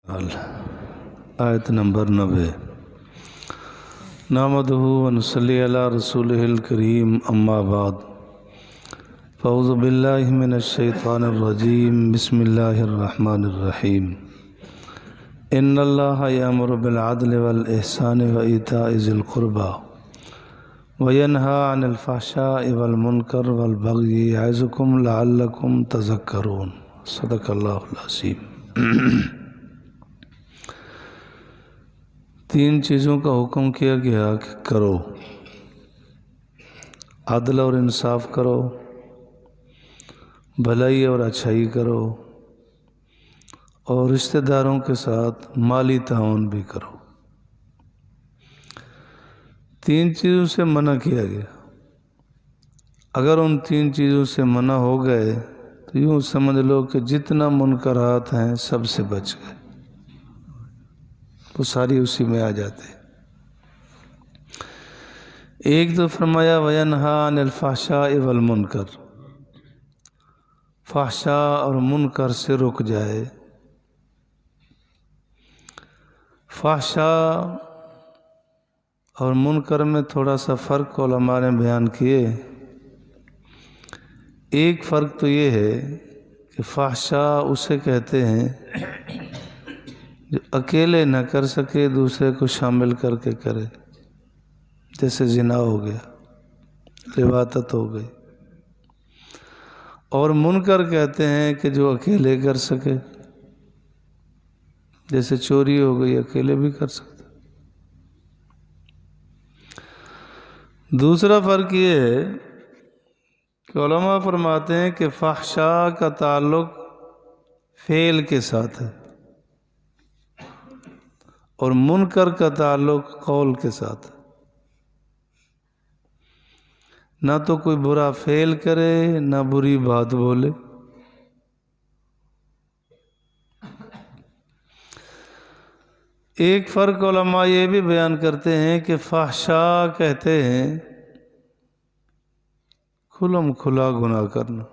آیت نمبر 90 نحمدہ ونصلی علی رسولہ الکریم اما بعد فاعوذ باللہ من الشیطان الرجیم بسم اللہ الرحمن الرحیم ان اللہ یأمر بالعدل والاحسان وایتاء ذی القربى وینہی عن الفحشاء والمنکر والبغی یعظکم لعلکم تذکرون صدق اللہ العظیم۔ تین چیزوں کا حکم کیا گیا کہ کرو، عدل اور انصاف کرو، بھلائی اور اچھائی کرو، اور رشتہ داروں کے ساتھ مالی تعاون بھی کرو۔ تین چیزوں سے منع کیا گیا۔ اگر ان تین چیزوں سے منع ہو گئے تو یوں سمجھ لو کہ جتنا منکرات ہیں سب سے بچ گئے، وہ ساری اسی میں آ جاتے۔ ایک تو فرمایا وَيَنْهَا عَنِ الْفَحْشَاءِ وَالْمُنْكَرِ، فحشاء اور منکر سے رک جائے۔ فحشاء اور منکر میں تھوڑا سا فرق علماء نے بیان کیے۔ ایک فرق تو یہ ہے کہ فحشاء اسے کہتے ہیں جو اکیلے نہ کر سکے، دوسرے کو شامل کر کے کرے، جیسے زنا ہو گیا، لواطت ہو گئی۔ اور منکر کہتے ہیں کہ جو اکیلے کر سکے، جیسے چوری ہو گئی، اکیلے بھی کر سکتے۔ دوسرا فرق یہ ہے کہ علماء فرماتے ہیں کہ فحشاء کا تعلق فعل کے ساتھ ہے اور منکر کا تعلق قول کے ساتھ ہے۔ نہ تو کوئی برا فعل کرے نہ بری بات بولے۔ ایک فرق علماء یہ بھی بیان کرتے ہیں کہ فحشاء کہتے ہیں کھلم کھلا گناہ کرنا،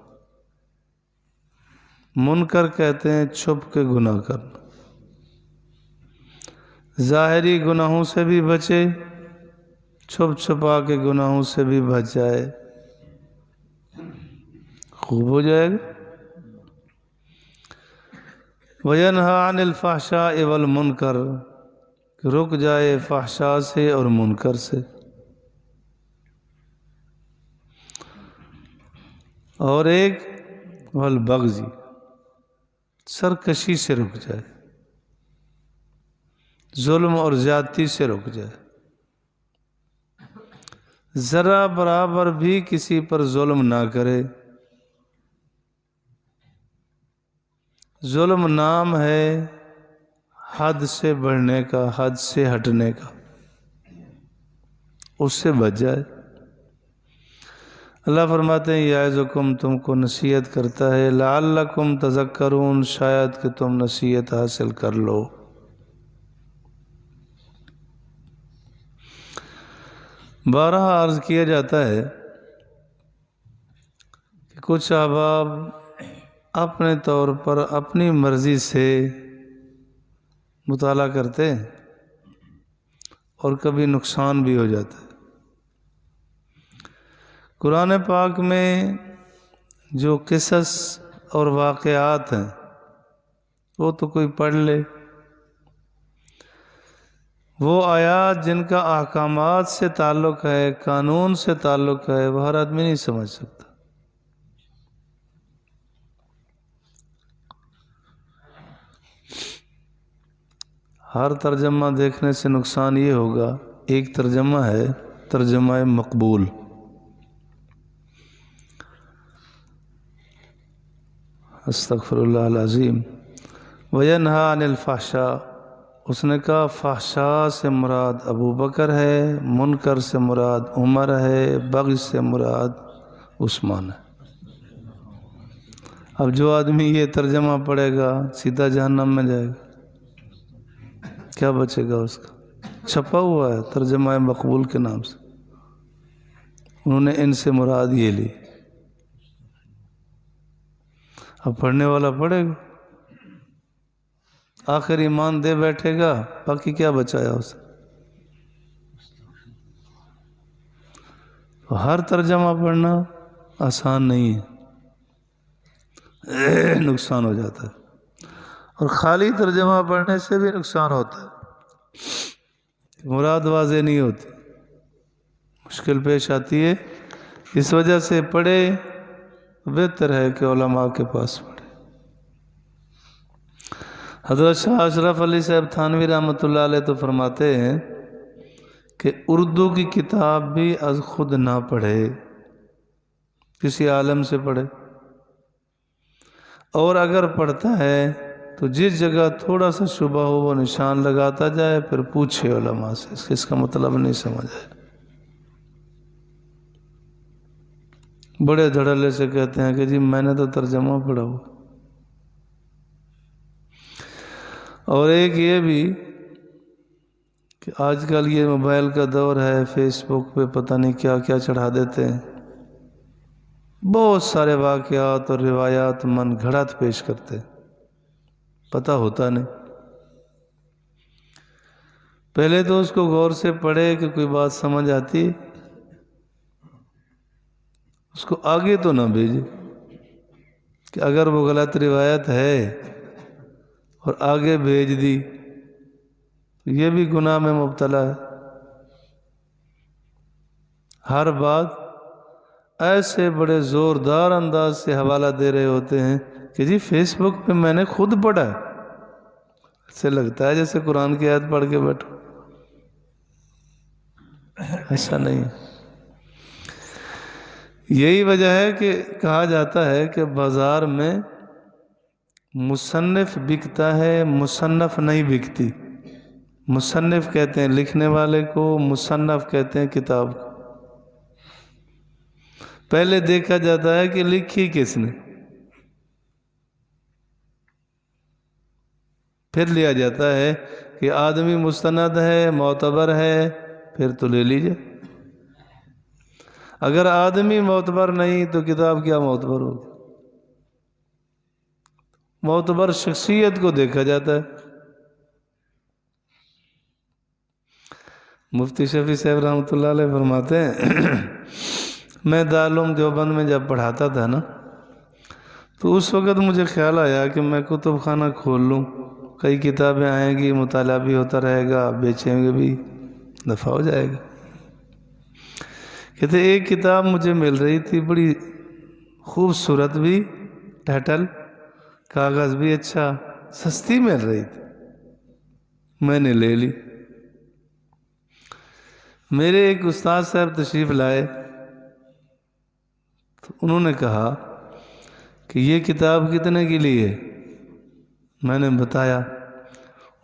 منکر کہتے ہیں چھپ کے گناہ کرنا۔ ظاہری گناہوں سے بھی بچے، چھپ چھپا کے گناہوں سے بھی بچ جائے، خوب ہو جائے گا۔ وَيَنْهَى عَنِ الْفَحْشَاءِ وَالْمُنْكَرِ، رک جائے فحشاء سے اور منکر سے۔ اور ایک والبغض، سرکشی سے رک جائے، ظلم اور زیادتی سے رک جائے۔ ذرا برابر بھی کسی پر ظلم نہ کرے۔ ظلم نام ہے حد سے بڑھنے کا، حد سے ہٹنے کا، اس سے بچ جائے۔ اللہ فرماتے ہیں یعظکم، تم کو نصیحت کرتا ہے، لعلکم تذکرون، شاید کہ تم نصیحت حاصل کر لو۔ بارہا عرض کیا جاتا ہے کہ کچھ احباب اپنے طور پر اپنی مرضی سے مطالعہ کرتے ہیں اور کبھی نقصان بھی ہو جاتا ہے۔ قرآن پاک میں جو قصص اور واقعات ہیں وہ تو کوئی پڑھ لے، وہ آیات جن کا احکامات سے تعلق ہے، قانون سے تعلق ہے، وہ ہر آدمی نہیں سمجھ سکتا۔ ہر ترجمہ دیکھنے سے نقصان یہ ہوگا، ایک ترجمہ ہے ترجمہ مقبول، استغفر اللہ العظیم، وَيَنْهَى عَنِ الْفَحْشَاءِ، اس نے کہا فحشاء سے مراد ابو بکر ہے، منکر سے مراد عمر ہے، بغض سے مراد عثمان ہے۔ اب جو آدمی یہ ترجمہ پڑھے گا سیدھا جہنم میں جائے گا، کیا بچے گا اس کا؟ چھپا ہوا ہے ترجمہ مقبول کے نام سے، انہوں نے ان سے مراد یہ لی۔ اب پڑھنے والا پڑھے گا، آخر ایمان دے بیٹھے گا، باقی کیا بچایا اسے؟ تو ہر ترجمہ پڑھنا آسان نہیں ہے، نقصان ہو جاتا ہے، اور خالی ترجمہ پڑھنے سے بھی نقصان ہوتا ہے، مراد واضح نہیں ہوتی، مشکل پیش آتی ہے۔ اس وجہ سے پڑھے، بہتر ہے کہ علماء کے پاس پڑھے۔ حضرت شاہ اشرف علی صاحب تھانوی رحمۃ اللہ علیہ تو فرماتے ہیں کہ اردو کی کتاب بھی از خود نہ پڑھے، کسی عالم سے پڑھے، اور اگر پڑھتا ہے تو جس جگہ تھوڑا سا شبہ ہو وہ نشان لگاتا جائے، پھر پوچھے علماء سے، اس کا مطلب نہیں سمجھ آئے۔ بڑے دھڑلے سے کہتے ہیں کہ جی میں نے تو ترجمہ پڑھا ہوا۔ اور ایک یہ بھی کہ آج کل یہ موبائل کا دور ہے، فیس بک پہ پتہ نہیں کیا کیا چڑھا دیتے ہیں، بہت سارے واقعات اور روایات من گھڑت پیش کرتے، پتہ ہوتا نہیں۔ پہلے تو اس کو غور سے پڑھے کہ کوئی بات سمجھ آتی، اس کو آگے تو نہ بھیجے کہ اگر وہ غلط روایت ہے اور آگے بھیج دی تو یہ بھی گناہ میں مبتلا ہے۔ ہر بات ایسے بڑے زوردار انداز سے حوالہ دے رہے ہوتے ہیں کہ جی فیس بک پہ میں نے خود پڑھا ہے، ایسے لگتا ہے جیسے قرآن کی آیت پڑھ کے بیٹھو، ایسا نہیں ہے۔ یہی وجہ ہے کہ کہا جاتا ہے کہ بازار میں مصنف بکتا ہے، مصنف نہیں بکتی۔ مصنف کہتے ہیں لکھنے والے کو، مصنف کہتے ہیں کتاب کو۔ پہلے دیکھا جاتا ہے کہ لکھی کس نے، پھر لیا جاتا ہے کہ آدمی مستند ہے، معتبر ہے، پھر تو لے لیجئے۔ اگر آدمی معتبر نہیں تو کتاب کیا معتبر ہوگی؟ معتبر شخصیت کو دیکھا جاتا ہے۔ مفتی شفیع صاحب رحمۃ اللہ علیہ فرماتے ہیں میں دارالعلوم دیوبند میں جب پڑھاتا تھا نا، تو اس وقت مجھے خیال آیا کہ میں کتب خانہ کھول لوں، کئی کتابیں آئیں گی، مطالعہ بھی ہوتا رہے گا، بیچیں گے بھی، نفع ہو جائے گا۔ کہتے ایک کتاب مجھے مل رہی تھی، بڑی خوبصورت بھی، ٹائٹل، کاغذ بھی اچھا، سستی مل رہی تھی، میں نے لے لی۔ میرے ایک استاد صاحب تشریف لائے تو انہوں نے کہا کہ یہ کتاب کتنے کی لی ہے؟ میں نے بتایا،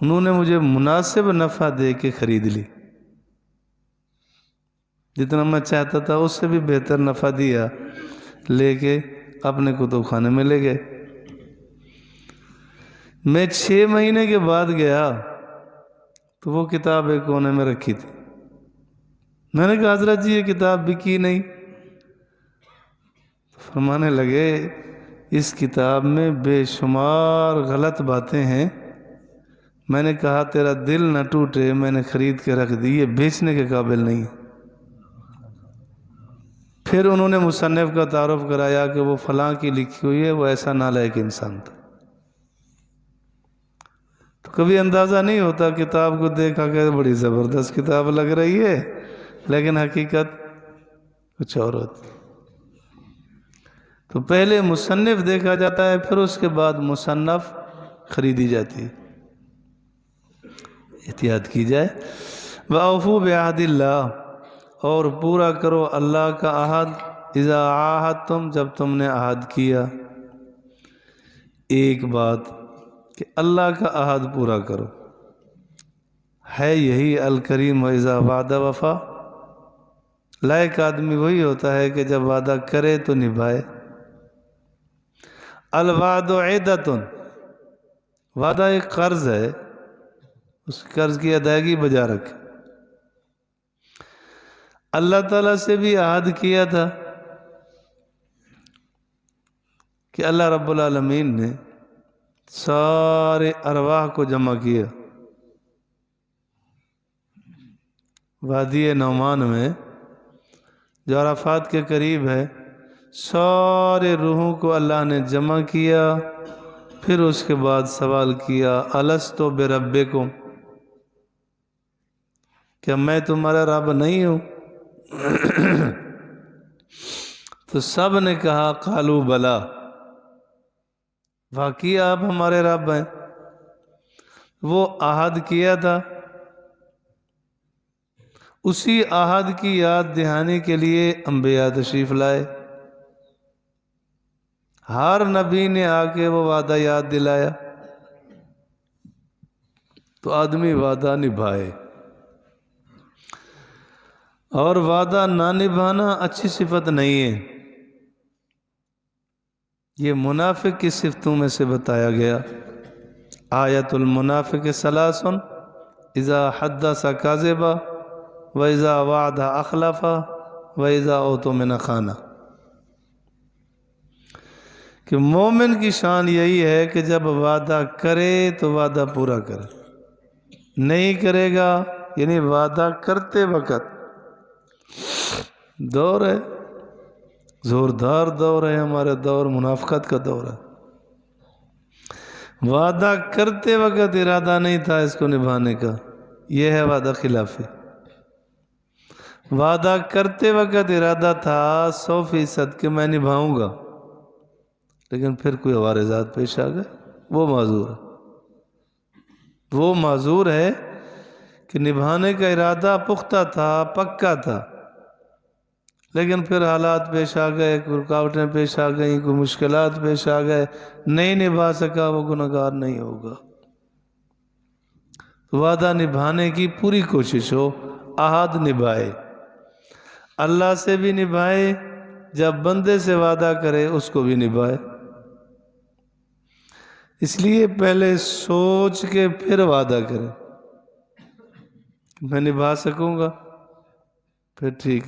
انہوں نے مجھے مناسب نفع دے کے خرید لی، جتنا میں چاہتا تھا اس سے بھی بہتر نفع دیا، لے کے اپنے کتب خانے میں لے گئے۔ میں 6 مہینے کے بعد گیا تو وہ کتاب ایک کونے میں رکھی تھی۔ میں نے کہا حضرت جی یہ کتاب بکی نہیں۔ فرمانے لگے اس کتاب میں بے شمار غلط باتیں ہیں، میں نے کہا تیرا دل نہ ٹوٹے، میں نے خرید کے رکھ دی، یہ بیچنے کے قابل نہیں۔ پھر انہوں نے مصنف کا تعارف کرایا کہ وہ فلاں کی لکھی ہوئی ہے، وہ ایسا نالائق انسان تھا۔ تو کبھی اندازہ نہیں ہوتا، کتاب کو دیکھا کہ بڑی زبردست کتاب لگ رہی ہے، لیکن حقیقت کچھ اور ہوتی۔ تو پہلے مصنف دیکھا جاتا ہے، پھر اس کے بعد مصنف خریدی جاتی ہے۔ احتیاط کی جائے۔ وَأَوْفُوا بِعَهْدِ اللَّهِ، اور پورا کرو اللہ کا عہد، اذا عاہدتم، جب تم نے عہد کیا۔ ایک بات کہ اللہ کا عہد پورا کرو ہے، یہی الکریم اذا وعد وفا۔ لائق آدمی وہی ہوتا ہے کہ جب وعدہ کرے تو نبھائے۔ الوعد عدۃ، وعدہ ایک قرض ہے، اس قرض کی ادائیگی بجا رکھے۔ اللہ تعالیٰ سے بھی عہد کیا تھا کہ اللہ رب العالمین نے سارے ارواح کو جمع کیا وادی نعمان میں جو عرفات کے قریب ہے، سارے روحوں کو اللہ نے جمع کیا، پھر اس کے بعد سوال کیا الستُ بربکم، کیا میں تمہارا رب نہیں ہوں؟ تو سب نے کہا قالوا بلا، واقعی آپ ہمارے رب ہیں۔ وہ عہد کیا تھا، اسی عہد کی یاد دہانی کے لیے انبیاء تشریف لائے، ہر نبی نے آ کے وہ وعدہ یاد دلایا، تو آدمی وعدہ نبھائے، اور وعدہ نہ نبھانا اچھی صفت نہیں ہے، یہ منافق کی صفتوں میں سے بتایا گیا۔ آیت المنافق ثلاث، اذا حدث کاذب واذا وعد اخلف واذا اؤتمن خان، کہ مومن کی شان یہی ہے کہ جب وعدہ کرے تو وعدہ پورا کرے، نہیں کرے گا یعنی وعدہ کرتے وقت دور ہے، زوردار دور ہے، ہمارا دور منافقت کا دور ہے، وعدہ کرتے وقت ارادہ نہیں تھا اس کو نبھانے کا، یہ ہے وعدہ خلافی۔ وعدہ کرتے وقت ارادہ تھا 100% کہ میں نبھاؤں گا، لیکن پھر کوئی عوارضات پیش آ گئے، وہ معذور ہے، وہ معذور ہے کہ نبھانے کا ارادہ پختہ تھا، پکا تھا، لیکن پھر حالات پیش آ گئے، کوئی رکاوٹیں پیش آ گئیں، کوئی مشکلات پیش آ گئے، نہیں نبھا سکا، وہ گنہگار نہیں ہوگا۔ وعدہ نبھانے کی پوری کوشش ہو، عہد نبھائے، اللہ سے بھی نبھائے، جب بندے سے وعدہ کرے اس کو بھی نبھائے، اس لیے پہلے سوچ کے پھر وعدہ کرے، میں نبھا سکوں گا، پھر ٹھیک،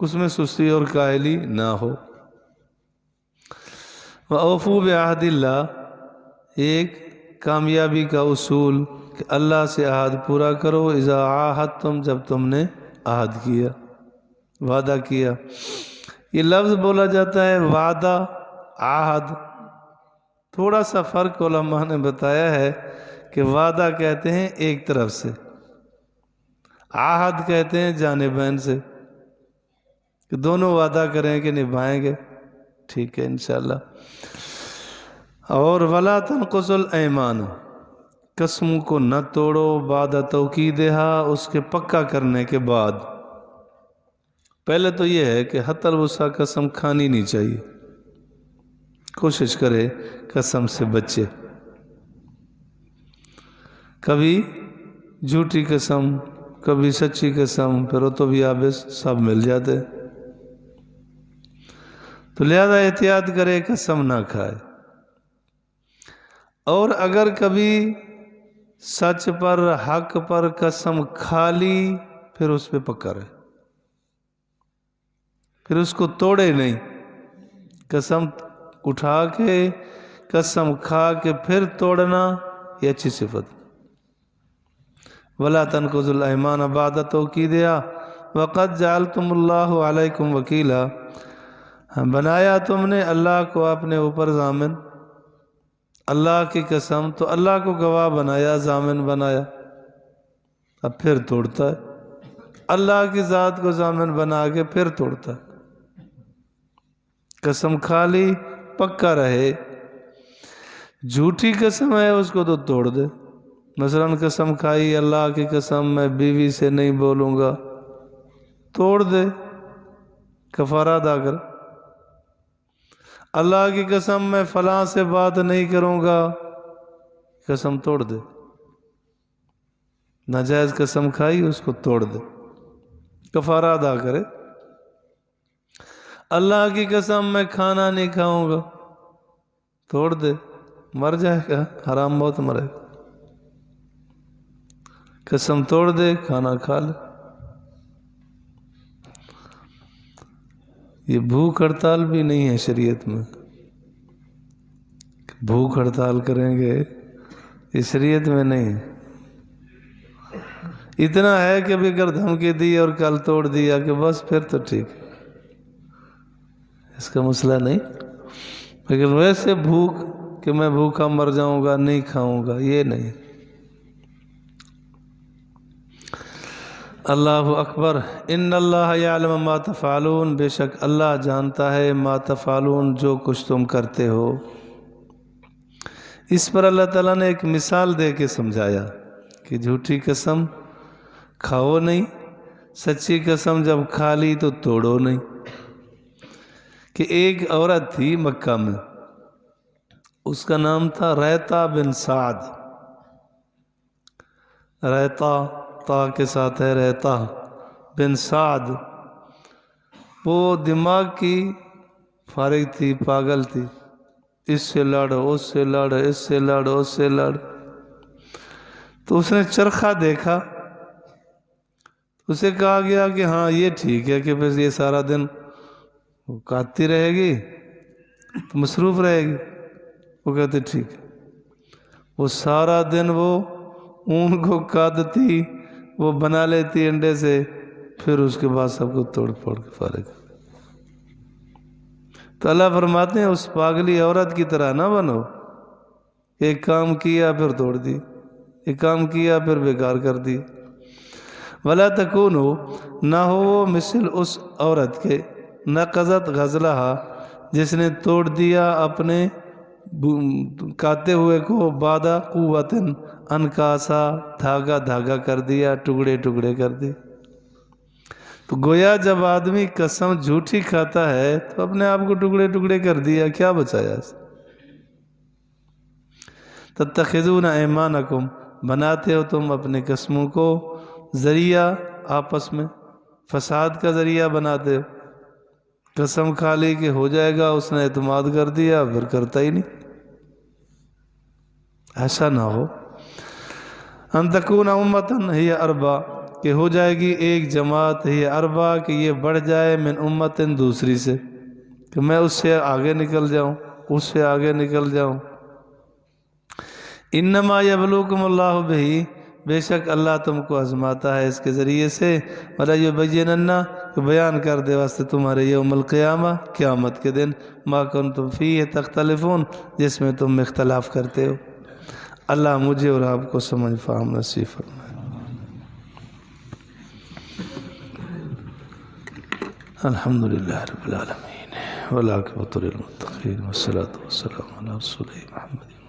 اس میں سستی اور کاہلی نہ ہو۔ وَأَوْفُوا بِعَهْدِ اللَّهِ، ایک کامیابی کا اصول کہ اللہ سے عہد پورا کرو، اذا عاہدتم، جب تم نے عہد کیا، وعدہ کیا۔ یہ لفظ بولا جاتا ہے وعدہ، عہد، تھوڑا سا فرق علماء نے بتایا ہے کہ وعدہ کہتے ہیں ایک طرف سے، عہد کہتے ہیں جانبین سے، کہ دونوں وعدہ کریں کہ نبھائیں گے، ٹھیک ہے انشاءاللہ۔ اور وَلَا تَنْقُصُوا الْأَيْمَانَ، قسموں کو نہ توڑو، بعد توکیدہا، اس کے پکا کرنے کے بعد۔ پہلے تو یہ ہے کہ حتی الوسع قسم کھانی نہیں چاہیے، کوشش کرے قسم سے بچے، کبھی جھوٹی قسم، کبھی سچی قسم، پھر وہ تو بھی آبس سب مل جاتے، تو لہذا احتیاط کرے قسم نہ کھائے، اور اگر کبھی سچ پر، حق پر قسم کھا لی، پھر اس پہ پکا رہے، پھر اس کو توڑے نہیں، قسم اٹھا کے، قسم کھا کے پھر توڑنا، یہ اچھی صفت۔ وَلَا تَنْقُضُوا الْأَيْمَانَ بَعْدَ تَوْكِيدِهَا وَقَدْ جَعَلْتُمُ اللَّهُ عَلَيْكُمْ وَكِيلًا، بنایا تم نے اللہ کو اپنے اوپر ضامن، اللہ کی قسم تو اللہ کو گواہ بنایا، ضامن بنایا، اب پھر توڑتا ہے، اللہ کی ذات کو ضامن بنا کے پھر توڑتا ہے، قسم کھا لی پکا رہے، جھوٹی قسم ہے اس کو تو توڑ دے، مثلا قسم کھائی اللہ کی قسم میں بیوی سے نہیں بولوں گا، توڑ دے، کفارہ ادا کر، اللہ کی قسم میں فلاں سے بات نہیں کروں گا، قسم توڑ دے، ناجائز قسم کھائی اس کو توڑ دے، کفارہ ادا کرے، اللہ کی قسم میں کھانا نہیں کھاؤں گا، توڑ دے، مر جائے گا، حرام موت مرے گا، قسم توڑ دے، کھانا کھا لے۔ یہ بھوک ہڑتال بھی نہیں ہے شریعت میں، بھوک ہڑتال کریں گے، اس شریعت میں نہیں ہے۔ اتنا ہے کہ ابھی اگر دھمکی دی اور کل توڑ دیا کہ بس پھر تو ٹھیک ہے، اس کا مسئلہ نہیں۔ لیکن ویسے بھوک کہ میں بھوکا مر جاؤں گا، نہیں کھاؤں گا، یہ نہیں۔ اللہ اکبر۔ ان اللہ یعلم ما تفعلون، بے شک اللہ جانتا ہے ما تفعلون، جو کچھ تم کرتے ہو۔ اس پر اللہ تعالیٰ نے ایک مثال دے کے سمجھایا کہ جھوٹی قسم کھاؤ نہیں، سچی قسم جب کھا لی تو توڑو نہیں۔ کہ ایک عورت تھی مکہ میں، اس کا نام تھا ریطہ بن سعد۔ ریطہ تا کے ساتھ ہے ریطہ بن سعد۔ وہ دماغ کی فارغ تھی، پاگل تھی، اس سے لڑ، اس سے لڑ، اس سے لڑ، اس سے لڑ۔ تو اس نے چرخہ دیکھا، اسے کہا گیا کہ ہاں یہ ٹھیک ہے کہ بس یہ سارا دن وہ کاٹتی رہے گی، مصروف رہے گی۔ وہ کہتے ٹھیک ہے۔ وہ سارا دن وہ اون کو کاٹتی، وہ بنا لیتی انڈے سے، پھر اس کے بعد سب کو توڑ پھوڑ کے فارغ کر۔ تو اللہ فرماتے ہیں اس پاگلی عورت کی طرح نہ بنو، ایک کام کیا پھر توڑ دی، ایک کام کیا پھر بیکار کر دی۔ وَلَا تَكُونُوا، نہ ہو وہ مثل اس عورت کے نقضت غزلہا، جس نے توڑ دیا اپنے کاتے ہوئے کو، بعد قوت انکاسا، دھاگا کر دیا، ٹکڑے ٹکڑے کر دی۔ تو گویا جب آدمی قسم جھوٹی کھاتا ہے تو اپنے آپ کو ٹکڑے ٹکڑے کر دیا، کیا بچایا اس؟ تتخذون ایمانکم، بناتے ہو تم اپنے قسموں کو ذریعہ، آپس میں فساد کا ذریعہ بناتے ہو۔ قسم کھا لی کہ ہو جائے گا، اس نے اعتماد کر دیا، پھر کرتا ہی نہیں۔ ایسا نہ ہو۔ ان تکون امتن ہی اربا، کہ ہو جائے گی ایک جماعت، ہی اربا کہ یہ بڑھ جائے، من امتن دوسری سے، کہ میں اس سے آگے نکل جاؤں، اس سے آگے نکل جاؤں۔ انما یبلوکم اللہ بہ، بے شک اللہ تم کو آزماتا ہے اس کے ذریعے سے، ولا یبینن، کہ بیان کر دے واسطے تمہارے یوم القیامہ، قیامت کے دن، ما کنتم فیہ تختلفون، جس میں تم اختلاف کرتے ہو۔ اللہ مجھے اور آپ کو سمجھ فہم نصیب فرمائے۔ الحمدللہ رب العالمین، والعاقبۃ للمتقین، والصلاۃ والسلام علی رسول محمد۔